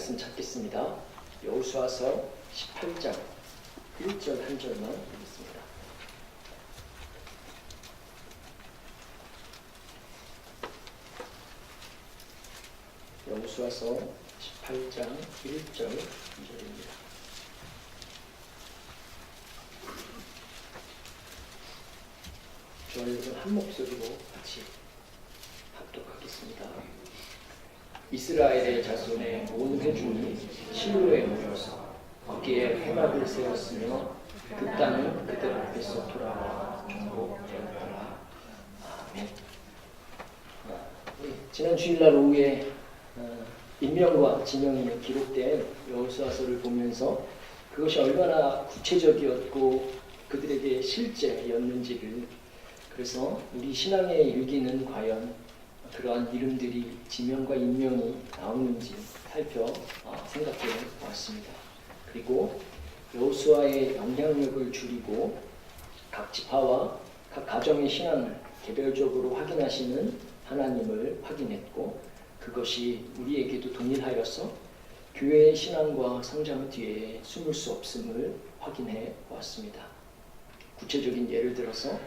말씀 찾겠습니다. 여호수아서 18장 1절 한 절만 읽겠습니다. 여호수아서 18장 1절 2절입니다. 저와 여러분 한 목소리로 같이 합독하겠습니다. 이스라엘의 자손의 온 회중이 실로에 모여서 거기에 회막을 세웠으며 그 땅은 그들 앞에서 돌아와 정복되었더라. 아멘. 지난 주일날 오후에 인명과 지명이 기록된 여호수아서를 보면서 그것이 얼마나 구체적이었고 그들에게 실제였는지를, 그래서 우리 신앙의 일기는 과연 그러한 이름들이 지명과 인명이 나오는지 생각해 보았습니다. 그리고 여호수아의 영향력을 줄이고 각 지파와 각 가정의 신앙을 개별적으로 확인하시는 하나님을 확인했고, 그것이 우리에게도 동일하여서 교회의 신앙과 성장 뒤에 숨을 수 없음을 확인해 보았습니다. 구체적인 예를 들어서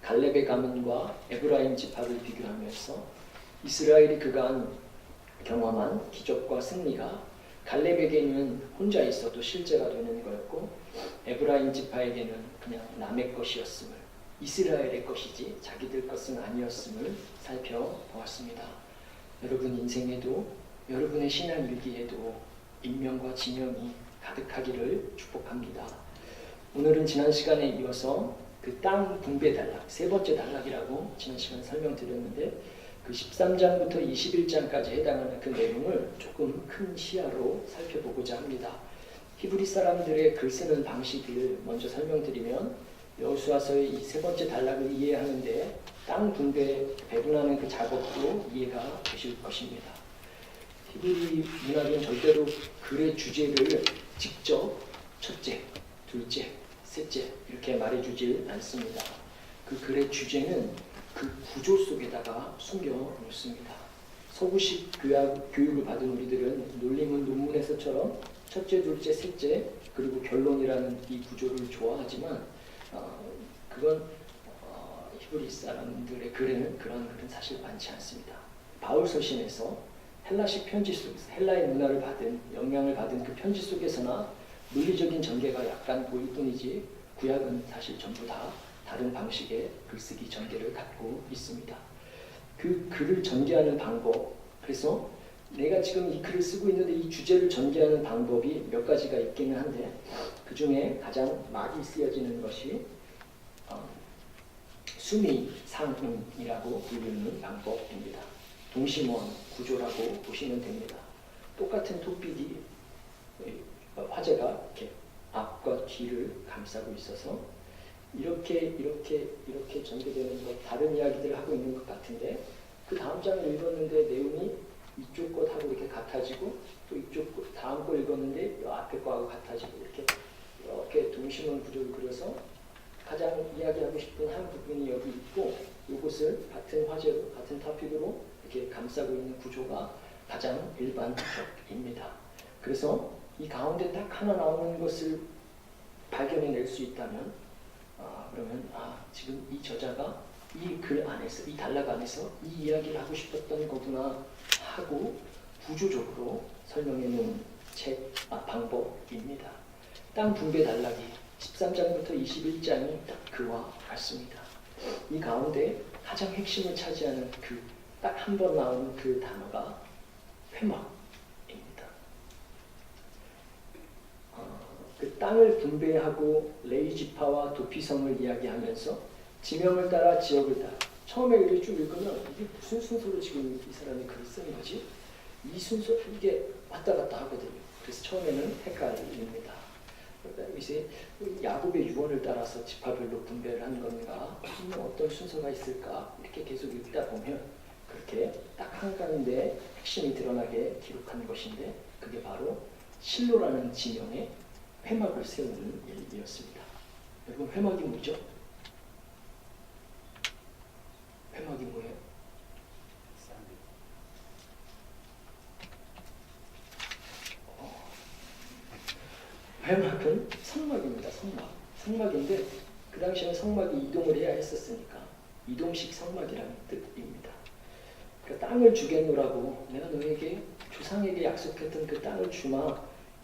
갈렙의 가문과 에브라임 지파를 비교하면서 이스라엘이 그간 경험한 기적과 승리가 갈렙에게는 혼자 있어도 실제가 되는 거였고, 에브라임 지파에게는 그냥 남의 것이었음을, 이스라엘의 것이지 자기들 것은 아니었음을 살펴보았습니다. 여러분 인생에도, 여러분의 신앙 일기에도 인명과 지명이 가득하기를 축복합니다. 오늘은 지난 시간에 이어서 그 땅 분배 단락, 세 번째 단락이라고 지난 시간에 설명드렸는데, 그 13장부터 21장까지 해당하는 그 내용을 조금 큰 시야로 살펴보고자 합니다. 히브리 사람들의 글 쓰는 방식을 먼저 설명드리면, 여호수아서의 이 세 번째 단락을 이해하는데 땅 분배, 배분하는 그 작업도 이해가 되실 것입니다. 히브리 문학은 절대로 글의 주제를 직접 첫째, 둘째, 셋째 이렇게 말해주질 않습니다. 그 글의 주제는 그 구조 속에다가 숨겨 놓습니다. 서구식 교육을 받은 우리들은 논리문 논문에서처럼 첫째, 둘째, 셋째 그리고 결론이라는 이 구조를 좋아하지만 그건 히브리 사람들의 글에는 그런 글은 사실 많지 않습니다. 바울 서신에서 헬라식 편지 속에서 헬라의 문화를 받은, 영향을 받은 그 편지 속에서나 논리적인 전개가 약간 보일 뿐이지 구약은 사실 전부 다 다른 방식의 글쓰기 전개를 갖고 있습니다. 그 글을 전개하는 방법, 그래서 내가 지금 이 글을 쓰고 있는데 이 주제를 전개하는 방법이 몇 가지가 있기는 한데, 그 중에 가장 많이 쓰여지는 것이 수미상음이라고 불리는 방법입니다. 동심원 구조라고 보시면 됩니다. 똑같은 톱빛이 화제가 이렇게 앞과 뒤를 감싸고 있어서 이렇게 전개되는 것, 다른 이야기들을 하고 있는 것 같은데, 그 다음 장을 읽었는데 내용이 이쪽 것하고 이렇게 같아지고, 또 이쪽 것, 다음 거 읽었는데 앞에 거하고 같아지고, 이렇게 동심원 구조를 그려서 가장 이야기하고 싶은 한 부분이 여기 있고, 이것을 같은 화제로, 같은 토픽으로 이렇게 감싸고 있는 구조가 가장 일반적입니다. 그래서 이 가운데 딱 하나 나오는 것을 발견해낼 수 있다면, 그러면 지금 이 저자가 이 글 안에서, 이 단락 안에서 이 이야기를 하고 싶었던 거구나 하고 구조적으로 설명해 놓은 방법입니다. 땅 분배 단락이 13장부터 21장이 딱 그와 같습니다. 이 가운데 가장 핵심을 차지하는 그 딱 한 번 나오는 그 단어가 회막입니다. 그 땅을 분배하고 레위 지파와 도피성을 이야기하면서 지명을 따라 지역을 따라, 처음에 이렇게 쭉 읽으면 이게 무슨 순서로 지금 이 사람이 글을 쓰는 거지? 이 순서, 이게 왔다 갔다 하거든요. 그래서 처음에는 헷갈립니다. 그러니까 이제 야곱의 유언을 따라서 지파별로 분배를 한 건가, 어떤 순서가 있을까, 이렇게 계속 읽다 보면 그렇게 딱 한 가운데 핵심이 드러나게 기록한 것인데, 그게 바로 실로라는 지명에 회막을 세우는 일이었습니다. 여러분, 회막이 뭐죠? 회막이 뭐예요? 회막은 성막입니다. 성막인데 그 당시에는 성막이 이동을 해야 했었으니까 이동식 성막이라는 뜻입니다. 그러니까 땅을 주겠노라고 내가 너에게 조상에게 약속했던 그 땅을 주마.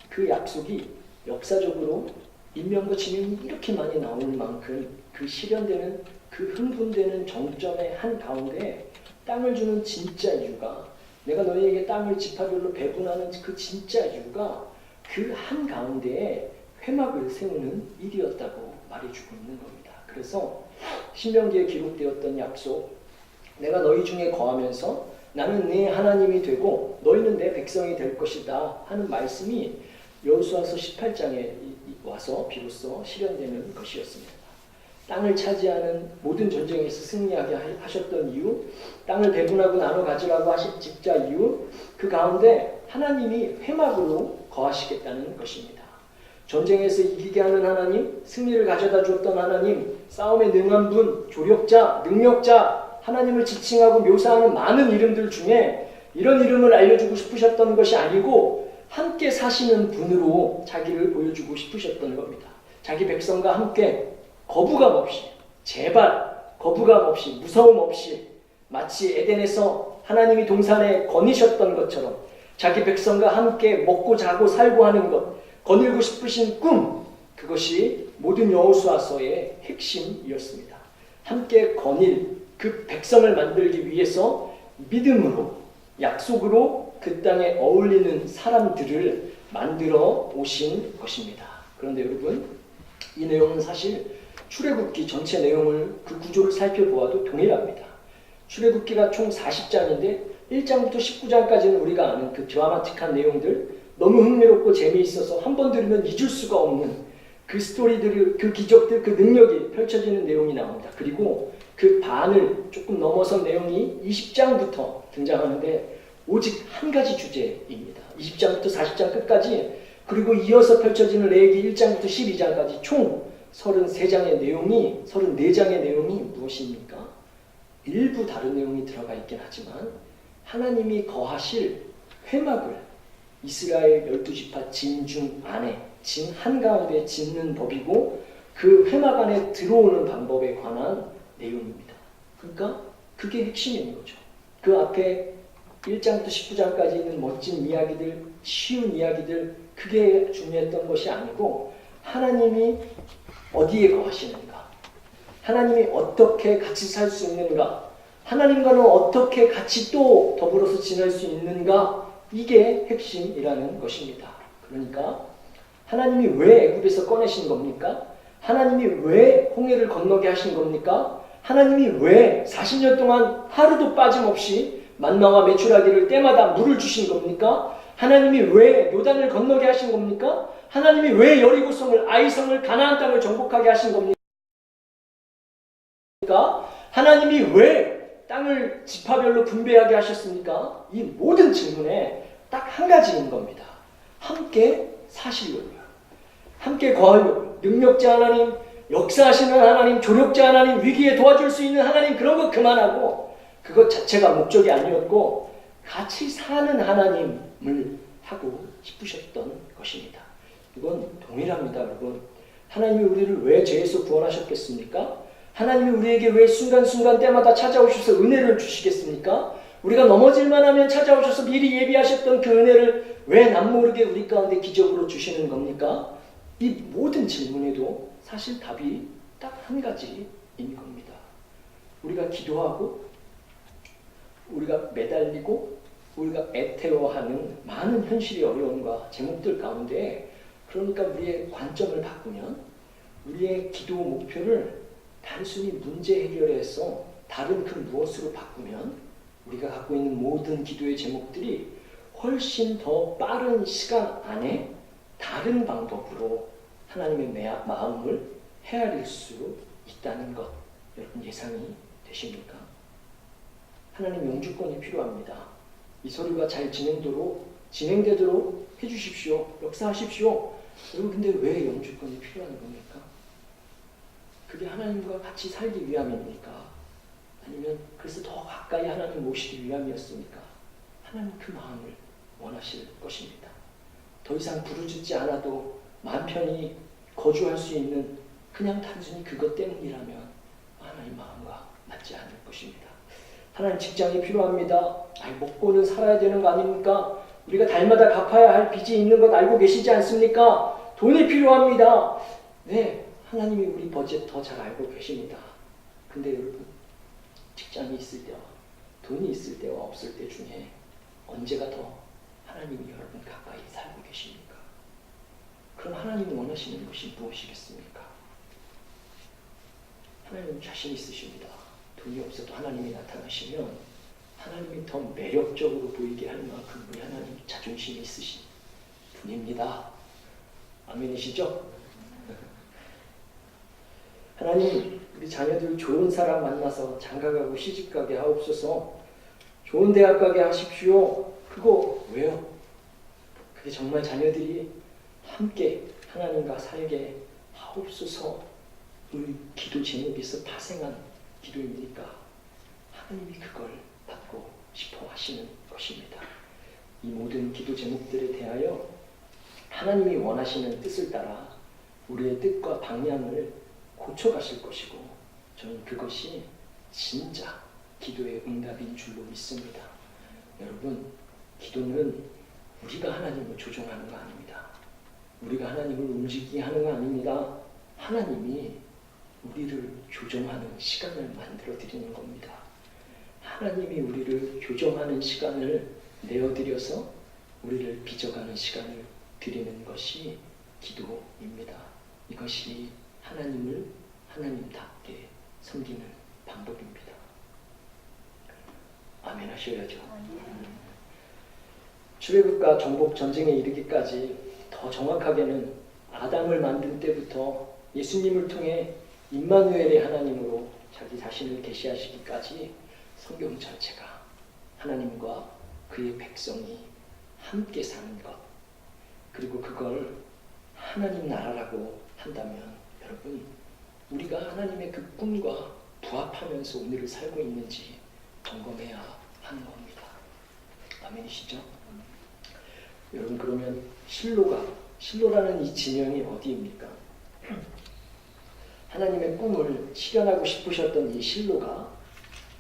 그 약속이 역사적으로 인명과 지명이 이렇게 많이 나올 만큼 그 실현되는 그 흥분되는 정점의 한가운데 땅을 주는 진짜 이유가 내가 너희에게 땅을 지파별로 배분하는 그 진짜 이유가 그 한가운데에 회막을 세우는 일이었다고 말해주고 있는 겁니다. 그래서 신명기에 기록되었던 약속 내가 너희 중에 거하면서 나는 네 하나님이 되고 너희는 내 백성이 될 것이다 하는 말씀이 여호수아서 18장에 와서 비로소 실현되는 것이었습니다. 땅을 차지하는 모든 전쟁에서 승리하게 하셨던 이유, 땅을 배분하고 나눠 가지라고 하신 직자 이유, 그 가운데 하나님이 회막으로 거하시겠다는 것입니다. 전쟁에서 이기게 하는 하나님, 승리를 가져다 주었던 하나님, 싸움에 능한 분, 조력자, 능력자, 하나님을 지칭하고 묘사하는 많은 이름들 중에 이런 이름을 알려주고 싶으셨던 것이 아니고 함께 사시는 분으로 자기를 보여주고 싶으셨던 겁니다. 자기 백성과 함께 거부감 없이, 제발 거부감 없이, 무서움 없이 마치 에덴에서 하나님이 동산에 거니셨던 것처럼 자기 백성과 함께 먹고 자고 살고 하는 것, 거닐고 싶으신 꿈, 그것이 모든 여호수아서의 핵심이었습니다. 함께 거닐 그 백성을 만들기 위해서 믿음으로, 약속으로 그 땅에 어울리는 사람들을 만들어 오신 것입니다. 그런데 여러분, 이 내용은 사실 출애굽기 전체 내용을 그 구조를 살펴보아도 동일합니다. 출애굽기가 총 40장인데 1장부터 19장까지는 우리가 아는 그 드라마틱한 내용들, 너무 흥미롭고 재미있어서 한 번 들으면 잊을 수가 없는 그 스토리들, 그 기적들, 그 능력이 펼쳐지는 내용이 나옵니다. 그리고 그 반을 조금 넘어선 내용이 20장부터 등장하는데 오직 한 가지 주제입니다. 20장부터 40장 끝까지, 그리고 이어서 펼쳐지는 레위기 1장부터 12장까지 총 33장의 내용이, 34장의 내용이 무엇입니까? 일부 다른 내용이 들어가 있긴 하지만 하나님이 거하실 회막을 이스라엘 12지파 진중 안에, 진 한가운데 짓는 법이고 그 회막 안에 들어오는 방법에 관한 내용입니다. 그러니까 그게 핵심인 거죠. 그 앞에 1장부터 19장까지 있는 멋진 이야기들, 쉬운 이야기들, 그게 중요했던 것이 아니고 하나님이 어디에 거하시는가, 하나님이 어떻게 같이 살 수 있는가, 하나님과는 어떻게 같이 또 더불어서 지낼 수 있는가, 이게 핵심이라는 것입니다. 그러니까 하나님이 왜 애굽에서 꺼내신 겁니까? 하나님이 왜 홍해를 건너게 하신 겁니까? 하나님이 왜 40년 동안 하루도 빠짐없이 만나와 메추라기를 때마다 물을 주신 겁니까? 하나님이 왜 요단을 건너게 하신 겁니까? 하나님이 왜 여리고성을, 아이성을, 가나안 땅을 정복하게 하신 겁니까? 하나님이 왜 땅을 지파별로 분배하게 하셨습니까? 이 모든 질문에 딱 한 가지인 겁니다. 함께 사시려고요. 함께 거하려고요. 능력자 하나님, 역사하시는 하나님, 조력자 하나님, 위기에 도와줄 수 있는 하나님, 그런 거 그만하고 그것 자체가 목적이 아니었고 같이 사는 하나님을 하고 싶으셨던 것입니다. 이건 동일합니다, 여러분. 하나님이 우리를 왜 죄에서 구원하셨겠습니까? 하나님이 우리에게 왜 순간순간 때마다 찾아오셔서 은혜를 주시겠습니까? 우리가 넘어질만 하면 찾아오셔서 미리 예비하셨던 그 은혜를 왜 남모르게 우리 가운데 기적으로 주시는 겁니까? 이 모든 질문에도 사실 답이 딱 한 가지인 겁니다. 우리가 기도하고 우리가 매달리고 우리가 애태워하는 많은 현실의 어려움과 제목들 가운데, 그러니까 우리의 관점을 바꾸면, 우리의 기도 목표를 단순히 문제 해결해서 다른 그 무엇으로 바꾸면 우리가 갖고 있는 모든 기도의 제목들이 훨씬 더 빠른 시간 안에 다른 방법으로 하나님의 마음을 헤아릴 수 있다는 것, 여러분 예상이 되십니까? 하나님 영주권이 필요합니다. 이 서류가 잘 진행되도록 해주십시오. 역사하십시오. 여러분, 근데 왜 영주권이 필요한 겁니까? 그게 하나님과 같이 살기 위함입니까? 아니면 그래서 더 가까이 하나님 모시기 위함이었습니까? 하나님 그 마음을 원하실 것입니다. 더 이상 부르짖지 않아도 마음 편히 거주할 수 있는 그냥 단순히 그것 때문이라면 하나님 마음과 맞지 않을 것입니다. 하나님 직장이 필요합니다. 먹고는 살아야 되는 거 아닙니까? 우리가 달마다 갚아야 할 빚이 있는 것 알고 계시지 않습니까? 돈이 필요합니다. 네, 하나님이 우리 버젯 더 잘 알고 계십니다. 근데 여러분, 직장이 있을 때와 돈이 있을 때와 없을 때 중에 언제가 더 하나님이 여러분 가까이 살고 계십니까? 그럼 하나님이 원하시는 것이 무엇이겠습니까? 하나님은 자신 있으십니다. 돈이 없어도 하나님이 나타나시면 하나님이 더 매력적으로 보이게 할 만큼 우리 하나님 자존심이 있으신 분입니다. 아멘이시죠? 하나님, 우리 자녀들 좋은 사람 만나서 장가가고 시집가게 하옵소서. 좋은 대학 가게 하십시오. 그거 왜요? 그게 정말 자녀들이 함께 하나님과 살게 하옵소서. 우리 기도 제목에서 파생한 기도입니까? 하나님이 그걸 받고 싶어 하시는 것입니다. 이 모든 기도 제목들에 대하여 하나님이 원하시는 뜻을 따라 우리의 뜻과 방향을 고쳐가실 것이고, 저는 그것이 진짜 기도의 응답인 줄로 믿습니다. 여러분, 기도는 우리가 하나님을 조종하는 거 아닙니다. 우리가 하나님을 움직이게 하는 거 아닙니다. 하나님이 우리를 조정하는 시간을 만들어 드리는 겁니다. 하나님이 우리를 교정하는 시간을 내어드려서 우리를 빚어가는 시간을 드리는 것이 기도입니다. 이것이 하나님을 하나님답게 섬기는 방법입니다. 아멘 하셔야죠. 출애굽과 정복 전쟁에 이르기까지, 더 정확하게는 아담을 만든 때부터 예수님을 통해 임마누엘의 하나님으로 자기 자신을 계시하시기까지 성경 전체가 하나님과 그의 백성이 함께 사는 것, 그리고 그걸 하나님 나라라고 한다면 여러분, 우리가 하나님의 그 꿈과 부합하면서 오늘을 살고 있는지 점검해야 하는 겁니다. 아멘이시죠? 여러분, 그러면 실로라는 이 지명이 어디입니까? 하나님의 꿈을 실현하고 싶으셨던 이 실로가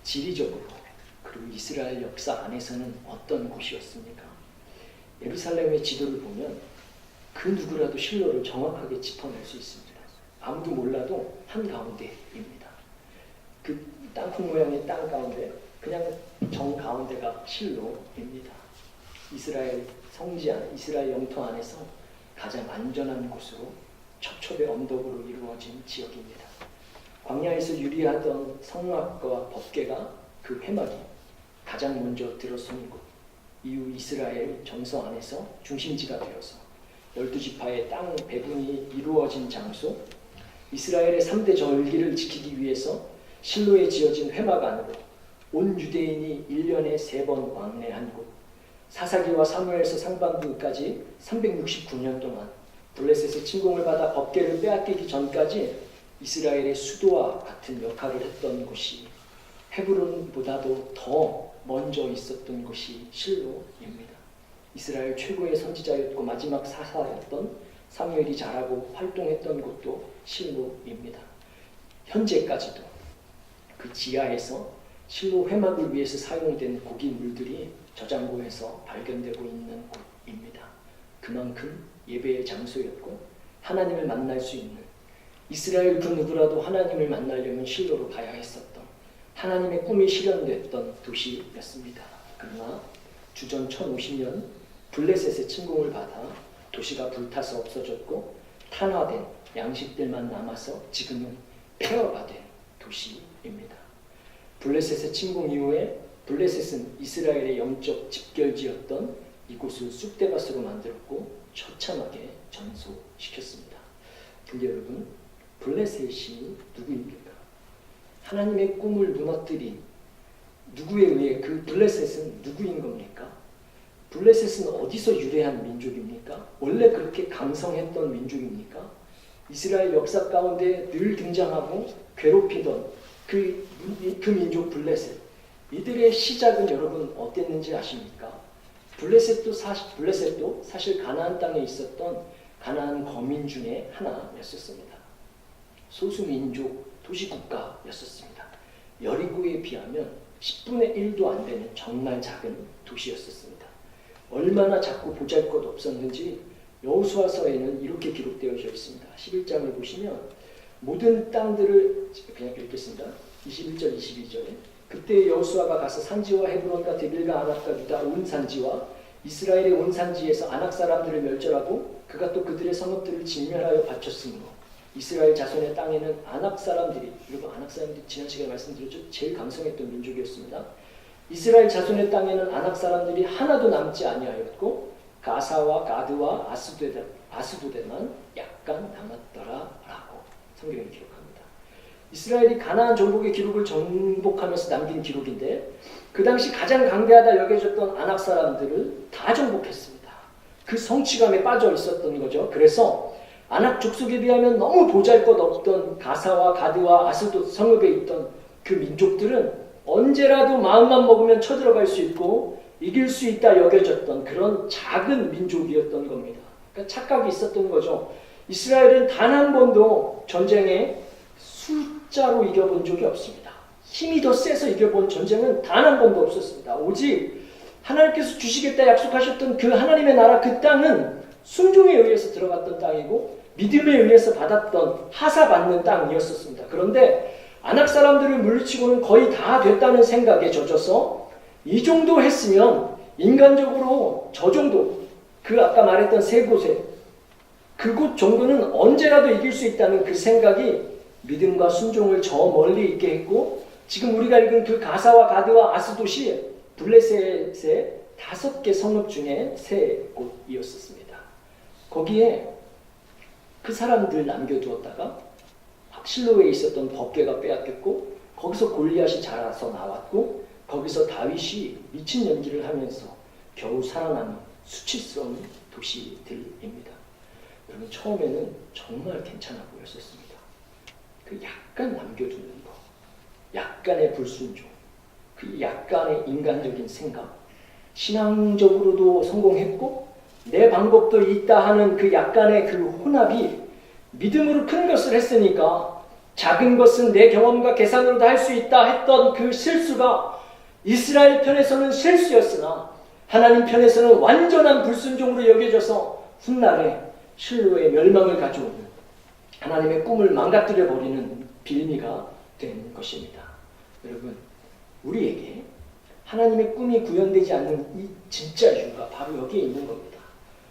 지리적으로 그리고 이스라엘 역사 안에서는 어떤 곳이었습니까? 예루살렘의 지도를 보면 그 누구라도 실로를 정확하게 짚어낼 수 있습니다. 아무도 몰라도 한가운데입니다. 그 땅콩 모양의 땅 가운데 그냥 정 가운데가 실로입니다. 이스라엘 성지 안, 이스라엘 영토 안에서 가장 안전한 곳으로 첩첩의 언덕으로 이루어진 지역입니다. 광야에서 유리하던 성막과 법궤가 그 회막이 가장 먼저 들어선 곳, 이후 이스라엘 정서 안에서 중심지가 되어서 12지파의 땅 배분이 이루어진 장소, 이스라엘의 3대 절기를 지키기 위해서 실로에 지어진 회막 안으로 온 유대인이 1년에 3번 왕래한 곳, 사사기와 사무엘서 상반기까지 369년 동안 블레셋의 침공을 받아 법궤를 빼앗기기 전까지 이스라엘의 수도와 같은 역할을 했던 곳이, 헤브론보다도 더 먼저 있었던 곳이 실로입니다. 이스라엘 최고의 선지자였고 마지막 사사였던 사무엘이 자라고 활동했던 곳도 실로입니다. 현재까지도 그 지하에서 실로 회막을 위해서 사용된 고기물들이 저장고에서 발견되고 있는 곳입니다. 그만큼 예배의 장소였고 하나님을 만날 수 있는, 이스라엘 그 누구라도 하나님을 만나려면 실로로 가야 했었던 하나님의 꿈이 실현됐던 도시였습니다. 그러나 주전 1050년 블레셋의 침공을 받아 도시가 불타서 없어졌고 탄화된 양식들만 남아서 지금은 폐허가 된 도시입니다. 블레셋의 침공 이후에 블레셋은 이스라엘의 영적 집결지였던 이곳을 쑥대밭으로 만들었고 처참하게 전소시켰습니다. 근데 여러분, 블레셋이 누구입니까? 하나님의 꿈을 무너뜨린 누구에 의해 그 블레셋은 누구인 겁니까? 블레셋은 어디서 유래한 민족입니까? 원래 그렇게 강성했던 민족입니까? 이스라엘 역사 가운데 늘 등장하고 괴롭히던 그 민족 블레셋, 이들의 시작은 여러분 어땠는지 아십니까? 블레셋도 사실 가나안 땅에 있었던 가나안 거민 중에 하나였었습니다. 소수민족 도시국가였었습니다. 여리고에 비하면 10분의 1도 안 되는 정말 작은 도시였었습니다. 얼마나 작고 보잘것없었는지 여호수아서에는 이렇게 기록되어져 있습니다. 11장을 보시면 모든 땅들을 그냥 읽겠습니다. 21절 22절에 그때 여호수아가 가서 산지와 헤브론과 데빌과 아낙과 유다 온 산지와 이스라엘의 온 산지에서 아낙 사람들을 멸절하고 그가 또 그들의 성읍들을 진멸하여 바쳤으므로 이스라엘 자손의 땅에는 아낙 사람들이, 여러분 아낙 사람들이 지난 시간에 말씀드렸죠. 제일 강성했던 민족이었습니다. 이스라엘 자손의 땅에는 아낙 사람들이 하나도 남지 아니하였고 가사와 가드와 아스도데만 약간 남았더라라고 성경이 기록합니다. 이스라엘이 가나안 정복의 기록을 정복하면서 남긴 기록인데 그 당시 가장 강대하다 여겨졌던 아낙 사람들을 다 정복했습니다. 그 성취감에 빠져 있었던 거죠. 그래서 아낙 족속에 비하면 너무 보잘것없던 가사와 가드와 아스도 성읍에 있던 그 민족들은 언제라도 마음만 먹으면 쳐들어갈 수 있고 이길 수 있다 여겨졌던 그런 작은 민족이었던 겁니다. 그러니까 착각이 있었던 거죠. 이스라엘은 단 한 번도 전쟁에 숫자로 이겨본 적이 없습니다. 힘이 더 세서 이겨본 전쟁은 단 한 번도 없었습니다. 오직 하나님께서 주시겠다 약속하셨던 그 하나님의 나라 그 땅은 순종에 의해서 들어갔던 땅이고 믿음에 의해서 받았던 하사받는 땅이었었습니다. 그런데 아낙 사람들을 물리치고는 거의 다 됐다는 생각에 젖어서 이 정도 했으면 인간적으로 저 정도, 그 아까 말했던 세 곳에 그곳 정도는 언제라도 이길 수 있다는 그 생각이 믿음과 순종을 저 멀리 있게 했고 지금 우리가 읽은 그 가사와 가드와 아스돗이 블레셋의 5개 성읍 중에 3곳이었습니다. 거기에 그 사람들 남겨두었다가 실로에 있었던 법궤가 빼앗겼고 거기서 골리앗이 자라서 나왔고 거기서 다윗이 미친 연기를 하면서 겨우 살아남은 수치스러운 도시들입니다. 여러분 처음에는 정말 괜찮아 보였었습니다. 그 약간 남겨두는 거, 약간의 불순종, 그 약간의 인간적인 생각, 신앙적으로도 성공했고 내 방법도 있다 하는 그 약간의 그 혼합이 믿음으로 큰 것을 했으니까 작은 것은 내 경험과 계산으로도 할 수 있다 했던 그 실수가 이스라엘 편에서는 실수였으나 하나님 편에서는 완전한 불순종으로 여겨져서 훗날에 실로의 멸망을 가져오는 하나님의 꿈을 망가뜨려버리는 빌미가 된 것입니다. 여러분 우리에게 하나님의 꿈이 구현되지 않는 이 진짜 이유가 바로 여기에 있는 겁니다.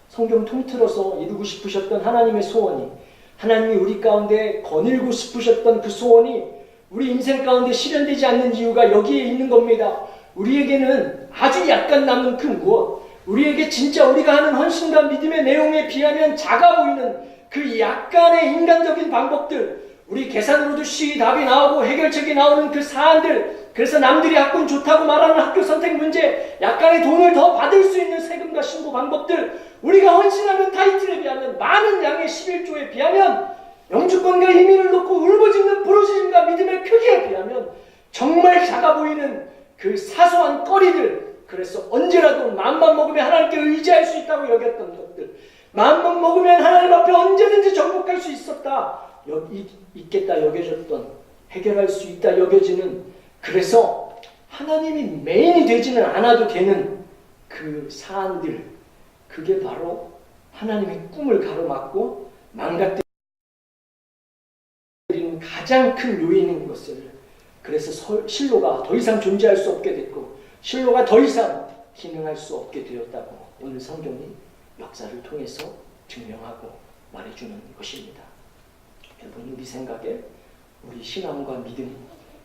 성경 통틀어서 이루고 싶으셨던 하나님의 소원이 하나님이 우리 가운데 거닐고 싶으셨던 그 소원이 우리 인생 가운데 실현되지 않는 이유가 여기에 있는 겁니다. 우리에게는 아주 약간 남은 그 무엇, 우리에게 진짜 우리가 하는 헌신과 믿음의 내용에 비하면 작아 보이는 그 약간의 인간적인 방법들, 우리 계산으로도 쉽게 답이 나오고 해결책이 나오는 그 사안들, 그래서 남들이 학군 좋다고 말하는 학교 선택 문제, 약간의 돈을 더 받을 수 있는 세금과 신고 방법들, 우리가 헌신하는 타이틀에 비하면 많은 양의 11조에 비하면 영주권과 힘을 놓고 울부짖는 부르짖음과 믿음의 크기에 비하면 정말 작아 보이는 그 사소한 거리들, 그래서 언제라도 마음만 먹으면 하나님께 의지할 수 있다고 여겼던 것들, 마음만 먹으면 하나님 앞에 언제든지 정복할 수 있겠다 여겨졌던, 해결할 수 있다 여겨지는, 그래서 하나님이 메인이 되지는 않아도 되는 그 사안들, 그게 바로 하나님의 꿈을 가로막고 망가뜨리는 가장 큰 요인인 것을, 그래서 실로가 더 이상 존재할 수 없게 됐고 실로가 더 이상 기능할 수 없게 되었다고 오늘 성경이 역사를 통해서 증명하고 말해주는 것입니다. 여러분 우리 생각에 우리 신앙과 믿음,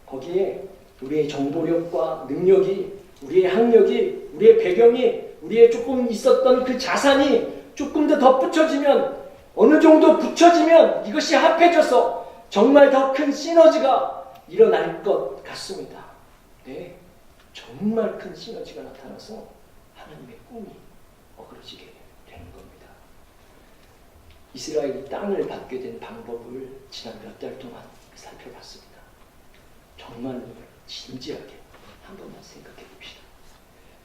거기에 우리의 정보력과 능력이, 우리의 학력이, 우리의 배경이, 우리의 조금 있었던 그 자산이 조금 더 덧붙여지면, 어느 정도 붙여지면 이것이 합해져서 정말 더 큰 시너지가 일어날 것 같습니다. 네, 정말 큰 시너지가 나타나서 하나님의 꿈이 어그러지게 되는 겁니다. 이스라엘이 땅을 받게 된 방법을 지난 몇 달 동안 살펴봤습니다. 정말로 진지하게 한 번만 생각해 봅시다.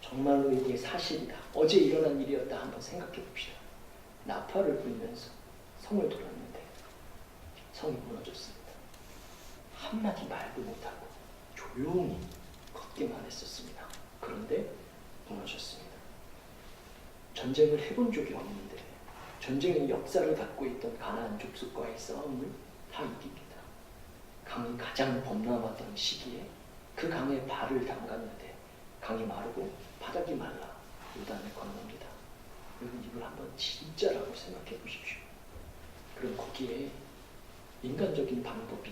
정말로 이게 사실이다, 어제 일어난 일이었다 한번 생각해 봅시다. 나팔을 불면서 성을 돌았는데 성이 무너졌습니다. 한마디 말도 못하고 조용히 걷기만 했었습니다. 그런데 무너졌습니다. 전쟁을 해본 적이 없는데 전쟁의 역사를 갖고 있던 가나안 족속과의 싸움을 다 이깁니다. 강이 가장 범람하던 시기에 그 강에 발을 담갔는데 강이 마르고 바닥이 말라 요단을 건넙니다. 여러분 이걸 한번 진짜라고 생각해 보십시오. 그럼 거기에 인간적인 방법이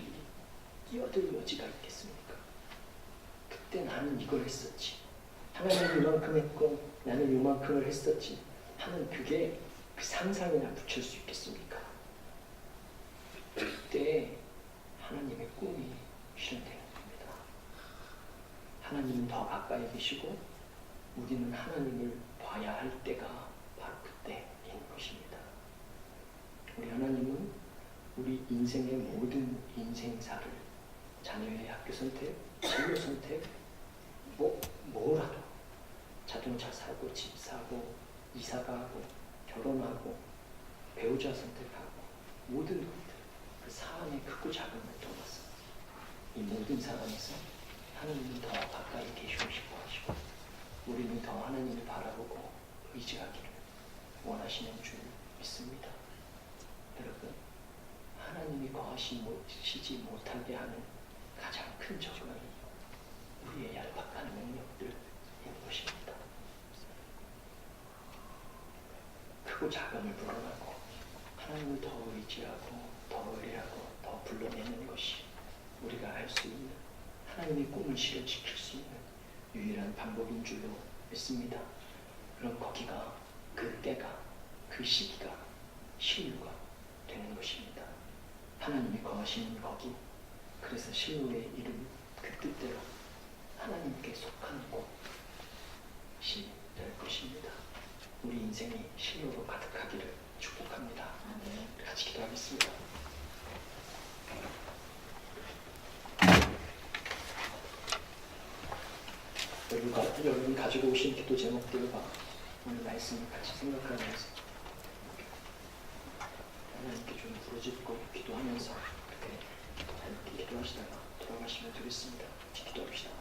끼어들 여지가 있겠습니까? 그때 나는 이걸 했었지. 하나님은 이만큼 했고 나는 이만큼을 했었지 하는 그게 그 상상이나 붙일 수 있겠습니까? 그때 하나님의 꿈이 실현되는 겁니다. 하나님은 더 가까이 계시고 우리는 하나님을 봐야 할 때가 바로 그때인 것입니다. 우리 하나님은 우리 인생의 모든 인생사를 자녀의 학교 선택, 진로 선택, 뭐라도 자동차 사고, 집 사고, 이사 가고, 결혼하고, 배우자 선택하고 모든 것들 그 사안의 크고 작음을 떠나서 이 모든 사안에서 하나님은 더 가까이 계시고 싶어 하시고 우리는 더 하나님을 바라보고 의지하기를 원하시는 줄 믿습니다. 여러분 하나님이 거하시지 못하게 하는 가장 큰 적응이 우리의 얄팍한 능력들인 것입니다. 크고 작음을 불어나고 하나님을 더 의지하고 더 의뢰하고 더 불러내는 것이 우리가 할 수 있는 하나님의 꿈을 실현시킬 수 있는 유일한 방법인 줄로 믿습니다. 그럼 거기가 그 때가 그 시기가 실로가 되는 것입니다. 하나님이 거하시는 거기 그래서 실로의 이름 그 뜻대로 하나님께 속한 곳이 될 것입니다. 우리 인생이 실로로 가득하기를 축복합니다. 같이 기도하겠습니다. 여러분 가지고 오신 기도 제목들과 오늘 말씀을 같이 생각하면서 하나님께 좀 부르짖고 기도하면서 그렇게 기도하시다가 돌아가시면 되겠습니다. 같이 기도합시다.